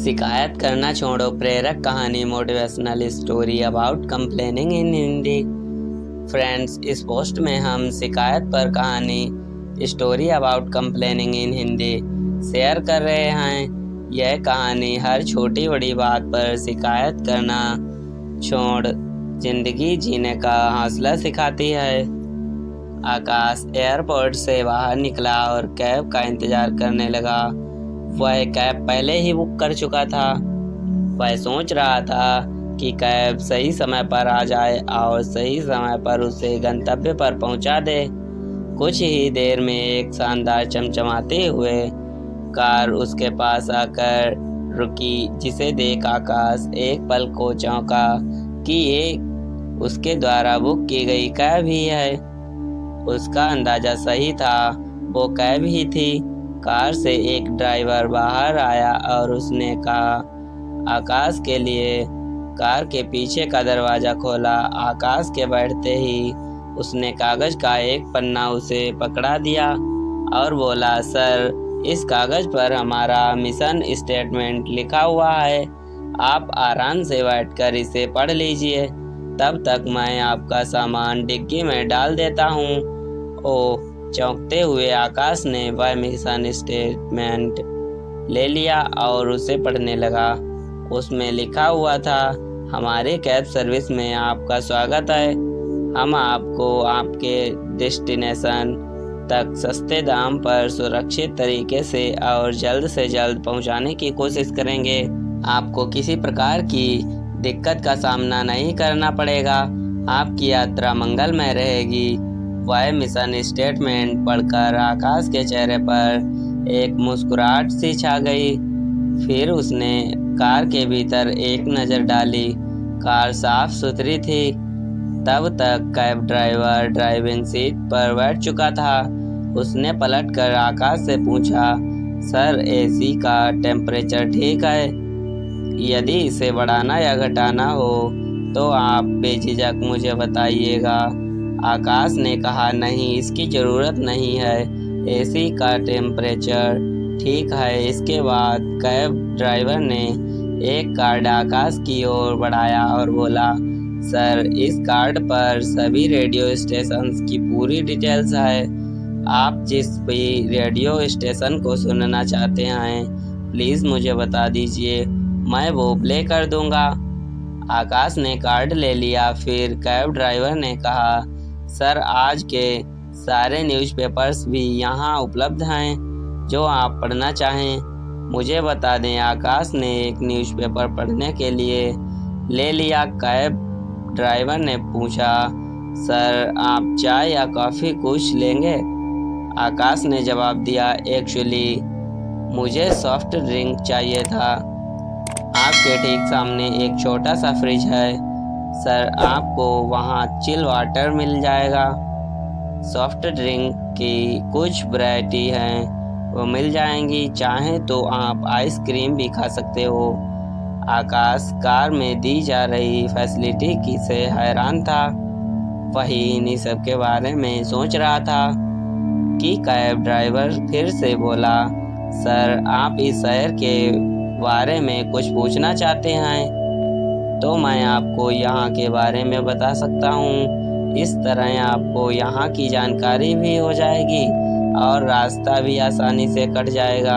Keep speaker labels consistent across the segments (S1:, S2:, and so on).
S1: शिकायत करना छोड़ो, प्रेरक कहानी, motivational story about complaining in Hindi. Friends, इस पोस्ट में हम शिकायत पर कहानी story about complaining in Hindi share कर रहे हैं। यह कहानी हर छोटी बड़ी बात पर शिकायत करना छोड़ जिंदगी जीने का हौसला सिखाती है। आकाश एयरपोर्ट से बाहर निकला और कैब का इंतजार करने लगा। वह कैब पहले ही बुक कर चुका था। वह सोच रहा था कि कैब सही समय पर आ जाए और सही समय पर उसे गंतव्य पर पहुंचा दे। कुछ ही देर में एक शानदार चमचमाते हुए कार उसके पास आकर रुकी, जिसे देख आकाश एक पल को चौंका कि ये उसके द्वारा बुक की गई कैब ही है। उसका अंदाजा सही था, वो कैब ही थी। कार से एक ड्राइवर बाहर आया और उसने कहा, आकाश के लिए कार के पीछे का दरवाज़ा खोला। आकाश के बैठते ही उसने कागज़ का एक पन्ना उसे पकड़ा दिया और बोला, सर, इस कागज़ पर हमारा मिशन स्टेटमेंट लिखा हुआ है। आप आराम से बैठकर इसे पढ़ लीजिए, तब तक मैं आपका सामान डिग्गी में डाल देता हूँ। ओह! चौंकते हुए आकाश ने वह मिशन स्टेटमेंट ले लिया और उसे पढ़ने लगा। उसमें लिखा हुआ था, हमारे कैब सर्विस में आपका स्वागत है। हम आपको आपके डेस्टिनेशन तक सस्ते दाम पर सुरक्षित तरीके से और जल्द से जल्द पहुंचाने की कोशिश करेंगे। आपको किसी प्रकार की दिक्कत का सामना नहीं करना पड़ेगा। आपकी यात्रा मंगलमय रहेगी। वह मिशन स्टेटमेंट पढ़कर आकाश के चेहरे पर एक मुस्कुराहट सी छा गई। फिर उसने कार के भीतर एक नज़र डाली। कार साफ सुथरी थी। तब तक कैब ड्राइवर ड्राइविंग सीट पर बैठ चुका था। उसने पलटकर आकाश से पूछा, सर, एसी का टेम्परेचर ठीक है? यदि इसे बढ़ाना या घटाना हो तो आप बेझिझक मुझे बताइएगा। आकाश ने कहा, नहीं, इसकी ज़रूरत नहीं है। एसी का टेम्परेचर ठीक है। इसके बाद कैब ड्राइवर ने एक कार्ड आकाश की ओर बढ़ाया और बोला, सर, इस कार्ड पर सभी रेडियो स्टेशंस की पूरी डिटेल्स है। आप जिस भी रेडियो स्टेशन को सुनना चाहते हैं, प्लीज़ मुझे बता दीजिए, मैं वो प्ले कर दूंगा। आकाश ने कार्ड ले लिया। फिर कैब ड्राइवर ने कहा, सर, आज के सारे न्यूज़पेपर्स भी यहाँ उपलब्ध हैं, जो आप पढ़ना चाहें। मुझे बता दें। आकाश ने एक न्यूज़पेपर पढ़ने के लिए ले लिया। कैब ड्राइवर ने पूछा, सर, आप चाय या कॉफ़ी कुछ लेंगे? आकाश ने जवाब दिया, एक्चुअली मुझे सॉफ्ट ड्रिंक चाहिए था। आपके ठीक सामने एक छोटा सा फ्रिज है, सर, आपको वहाँ चिल वाटर मिल जाएगा। सॉफ्ट ड्रिंक की कुछ वैरायटी हैं, वो मिल जाएंगी। चाहें तो आप आइसक्रीम भी खा सकते हो। आकाश कार में दी जा रही फैसिलिटी की से हैरान था। वही इन्हीं सब के बारे में सोच रहा था कि कैब ड्राइवर फिर से बोला, सर, आप इस शहर के बारे में कुछ पूछना चाहते हैं तो मैं आपको यहाँ के बारे में बता सकता हूँ। इस तरह आपको यहाँ की जानकारी भी हो जाएगी और रास्ता भी आसानी से कट जाएगा।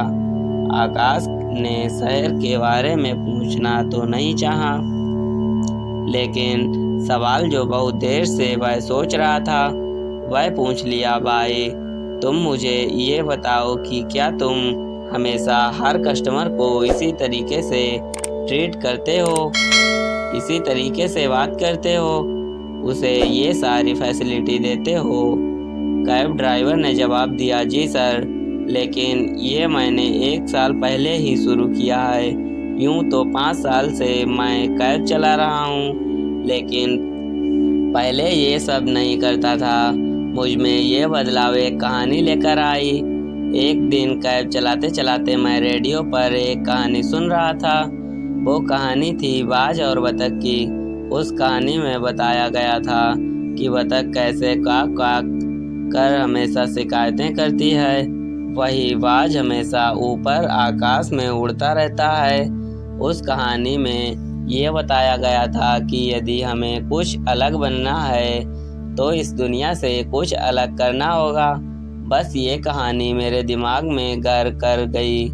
S1: आकाश ने शहर के बारे में पूछना तो नहीं चाहा, लेकिन सवाल जो बहुत देर से वह सोच रहा था वह पूछ लिया, भाई, तुम मुझे ये बताओ कि क्या तुम हमेशा हर कस्टमर को इसी तरीके से ट्रीट करते हो, इसी तरीके से बात करते हो, उसे ये सारी फैसिलिटी देते हो? कैब ड्राइवर ने जवाब दिया, जी सर, लेकिन ये मैंने 1 साल पहले ही शुरू किया है। यूँ तो 5 साल से मैं कैब चला रहा हूँ, लेकिन पहले ये सब नहीं करता था। मुझ में ये बदलाव एक कहानी लेकर आई। एक दिन कैब चलाते चलाते मैं रेडियो पर एक कहानी सुन रहा था। वो कहानी थी बाज और बतख की। उस कहानी में बताया गया था कि बतख कैसे काक काक कर हमेशा शिकायतें करती है, वही बाज हमेशा ऊपर आकाश में उड़ता रहता है। उस कहानी में ये बताया गया था कि यदि हमें कुछ अलग बनना है तो इस दुनिया से कुछ अलग करना होगा। बस ये कहानी मेरे दिमाग में घर कर गई।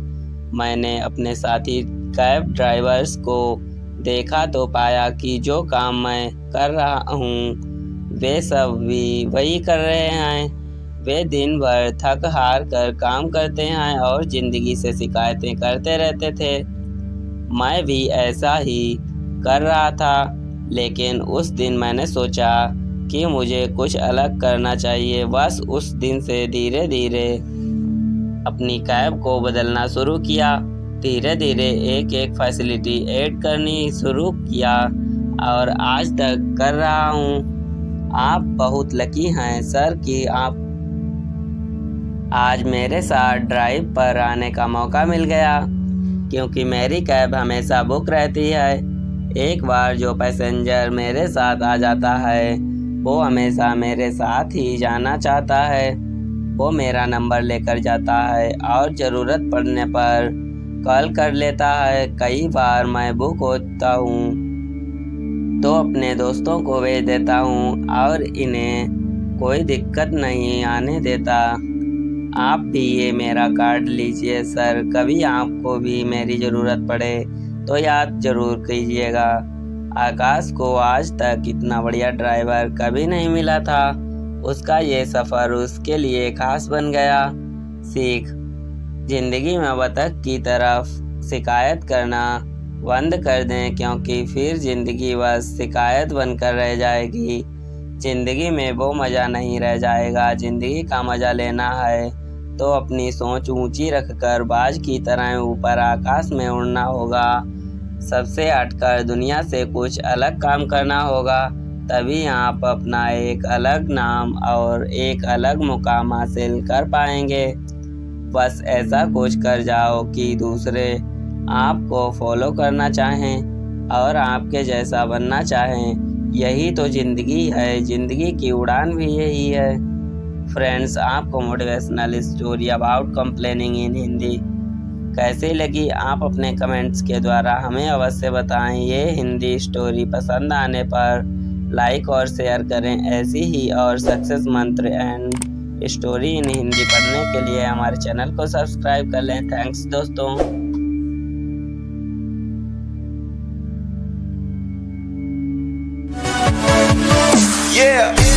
S1: मैंने अपने साथी कैब ड्राइवर्स को देखा तो पाया कि जो काम मैं कर रहा हूँ वे सब भी वही कर रहे हैं। वे दिन भर थक हार कर काम करते हैं और ज़िंदगी से शिकायतें करते रहते थे। मैं भी ऐसा ही कर रहा था, लेकिन उस दिन मैंने सोचा कि मुझे कुछ अलग करना चाहिए। बस उस दिन से धीरे धीरे अपनी कैब को बदलना शुरू किया। धीरे धीरे एक एक फैसिलिटी ऐड करनी शुरू किया और आज तक कर रहा हूँ। आप बहुत लकी हैं सर कि आप आज मेरे साथ ड्राइव पर आने का मौका मिल गया, क्योंकि मेरी कैब हमेशा बुक रहती है। एक बार जो पैसेंजर मेरे साथ आ जाता है वो हमेशा मेरे साथ ही जाना चाहता है। वो मेरा नंबर लेकर जाता है और ज़रूरत पड़ने पर कॉल कर लेता है। कई बार मैं बुक होता हूँ तो अपने दोस्तों को भेज देता हूँ और इन्हें कोई दिक्कत नहीं आने देता। आप भी ये मेरा कार्ड लीजिए सर, कभी आपको भी मेरी ज़रूरत पड़े तो याद ज़रूर कीजिएगा। आकाश को आज तक इतना बढ़िया ड्राइवर कभी नहीं मिला था। उसका ये सफ़र उसके लिए खास बन गया। सीख: ज़िंदगी में बतख की तरफ शिकायत करना बंद कर दें, क्योंकि फिर ज़िंदगी बस शिकायत बनकर रह जाएगी। ज़िंदगी में वो मज़ा नहीं रह जाएगा। ज़िंदगी का मज़ा लेना है तो अपनी सोच ऊंची रखकर बाज की तरह ऊपर आकाश में उड़ना होगा। सबसे हटकर दुनिया से कुछ अलग काम करना होगा, तभी आप अपना एक अलग नाम और एक अलग मुकाम हासिल कर पाएंगे। बस ऐसा कुछ कर जाओ कि दूसरे आपको फॉलो करना चाहें और आपके जैसा बनना चाहें। यही तो ज़िंदगी है। ज़िंदगी की उड़ान भी यही है। फ्रेंड्स, आपको मोटिवेशनल स्टोरी अबाउट कंप्लेनिंग इन हिंदी कैसी लगी आप अपने कमेंट्स के द्वारा हमें अवश्य बताएं। ये हिंदी स्टोरी पसंद आने पर लाइक और शेयर करें। ऐसी ही और सक्सेस मंत्र एंड स्टोरी इन हिंदी पढ़ने के लिए हमारे चैनल को सब्सक्राइब कर लें। थैंक्स दोस्तों।
S2: Yeah.